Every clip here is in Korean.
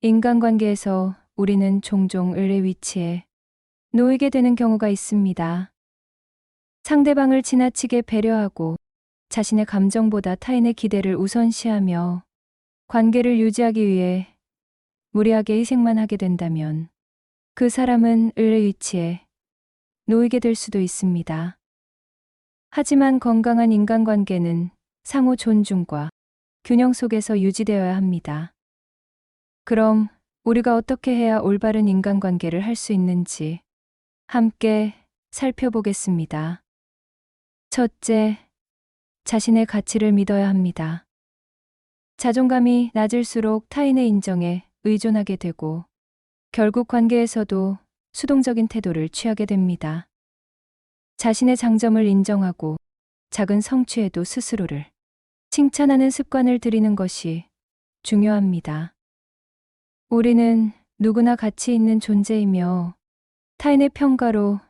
인간관계에서 우리는 종종 을의 위치에 놓이게 되는 경우가 있습니다. 상대방을 지나치게 배려하고 자신의 감정보다 타인의 기대를 우선시하며 관계를 유지하기 위해 무리하게 희생만 하게 된다면 그 사람은 을의 위치에 놓이게 될 수도 있습니다. 하지만 건강한 인간관계는 상호 존중과 균형 속에서 유지되어야 합니다. 그럼 우리가 어떻게 해야 올바른 인간관계를 할 수 있는지 함께 살펴보겠습니다. 첫째, 자신의 가치를 믿어야 합니다. 자존감이 낮을수록 타인의 인정에 의존하게 되고 결국 관계에서도 수동적인 태도를 취하게 됩니다. 자신의 장점을 인정하고 작은 성취에도 스스로를 칭찬하는 습관을 들이는 것이 중요합니다. 우리는 누구나 가치 있는 존재이며 타인의 평가로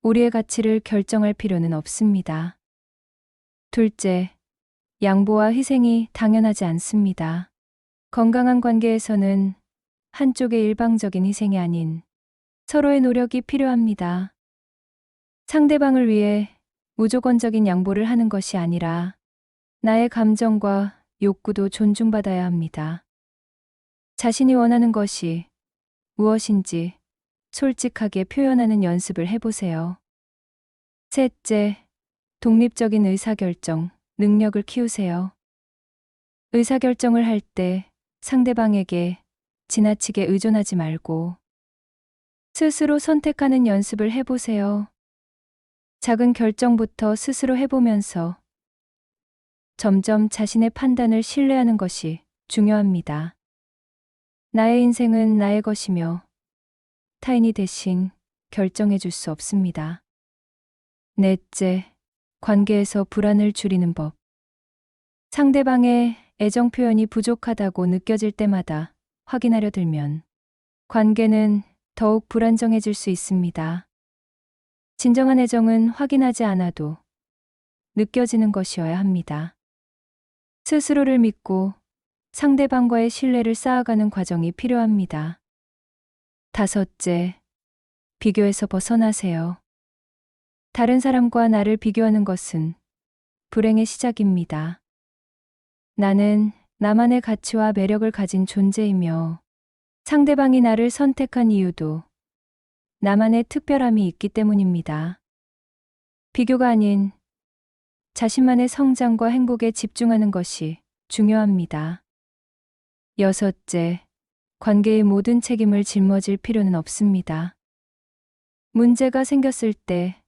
우리의 가치를 결정할 필요는 없습니다. 둘째, 양보와 희생이 당연하지 않습니다. 건강한 관계에서는 한쪽의 일방적인 희생이 아닌 서로의 노력이 필요합니다. 상대방을 위해 무조건적인 양보를 하는 것이 아니라 나의 감정과 욕구도 존중받아야 합니다. 자신이 원하는 것이 무엇인지 솔직하게 표현하는 연습을 해보세요. 셋째, 독립적인 의사결정, 능력을 키우세요. 의사결정을 할 때 상대방에게 지나치게 의존하지 말고 스스로 선택하는 연습을 해보세요. 작은 결정부터 스스로 해보면서 점점 자신의 판단을 신뢰하는 것이 중요합니다. 나의 인생은 나의 것이며 타인이 대신 결정해 줄 수 없습니다. 넷째, 관계에서 불안을 줄이는 법. 상대방의 애정 표현이 부족하다고 느껴질 때마다 확인하려 들면 관계는 더욱 불안정해질 수 있습니다. 진정한 애정은 확인하지 않아도 느껴지는 것이어야 합니다. 스스로를 믿고 상대방과의 신뢰를 쌓아가는 과정이 필요합니다. 다섯째, 비교에서 벗어나세요. 다른 사람과 나를 비교하는 것은 불행의 시작입니다. 나는 나만의 가치와 매력을 가진 존재이며 상대방이 나를 선택한 이유도 나만의 특별함이 있기 때문입니다. 비교가 아닌 자신만의 성장과 행복에 집중하는 것이 중요합니다. 여섯째, 관계의 모든 책임을 짊어질 필요는 없습니다. 문제가 생겼을 때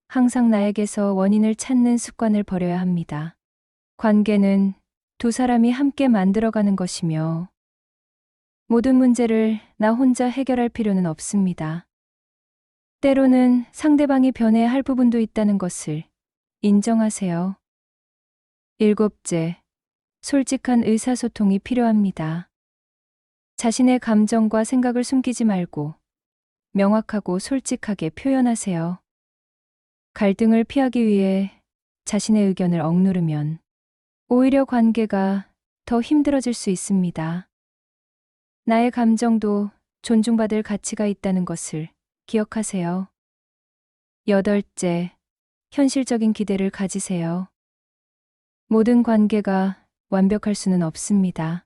항상 나에게서 원인을 찾는 습관을 버려야 합니다. 관계는 두 사람이 함께 만들어가는 것이며 모든 문제를 나 혼자 해결할 필요는 없습니다. 때로는 상대방이 변해야 할 부분도 있다는 것을 인정하세요. 일곱째, 솔직한 의사소통이 필요합니다. 자신의 감정과 생각을 숨기지 말고 명확하고 솔직하게 표현하세요. 갈등을 피하기 위해 자신의 의견을 억누르면 오히려 관계가 더 힘들어질 수 있습니다. 나의 감정도 존중받을 가치가 있다는 것을 기억하세요. 여덟째, 현실적인 기대를 가지세요. 모든 관계가 완벽할 수는 없습니다.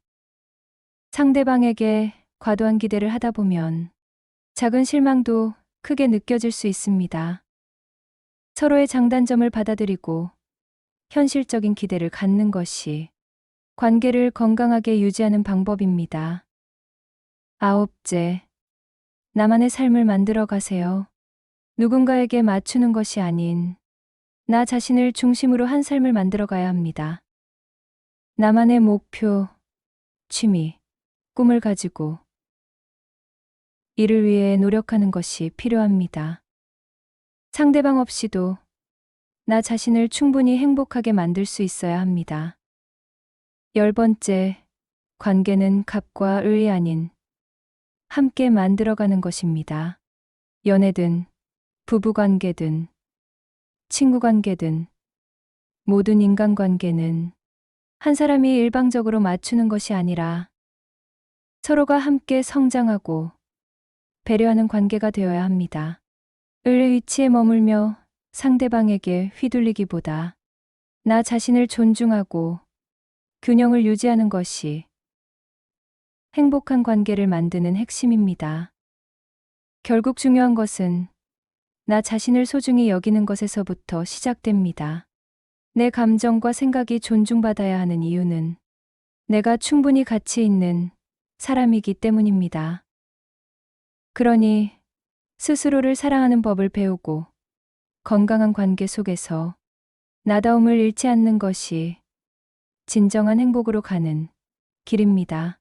상대방에게 과도한 기대를 하다 보면 작은 실망도 크게 느껴질 수 있습니다. 서로의 장단점을 받아들이고 현실적인 기대를 갖는 것이 관계를 건강하게 유지하는 방법입니다. 아홉째, 나만의 삶을 만들어 가세요. 누군가에게 맞추는 것이 아닌 나 자신을 중심으로 한 삶을 만들어 가야 합니다. 나만의 목표, 취미, 꿈을 가지고 이를 위해 노력하는 것이 필요합니다. 상대방 없이도 나 자신을 충분히 행복하게 만들 수 있어야 합니다. 10번째, 관계는 갑과 을이 아닌 함께 만들어가는 것입니다. 연애든 부부관계든 친구관계든 모든 인간관계는 한 사람이 일방적으로 맞추는 것이 아니라 서로가 함께 성장하고 배려하는 관계가 되어야 합니다. 을 위치에 머물며 상대방에게 휘둘리기보다 나 자신을 존중하고 균형을 유지하는 것이 행복한 관계를 만드는 핵심입니다. 결국 중요한 것은 나 자신을 소중히 여기는 것에서부터 시작됩니다. 내 감정과 생각이 존중받아야 하는 이유는 내가 충분히 가치 있는 사람이기 때문입니다. 그러니 스스로를 사랑하는 법을 배우고 건강한 관계 속에서 나다움을 잃지 않는 것이 진정한 행복으로 가는 길입니다.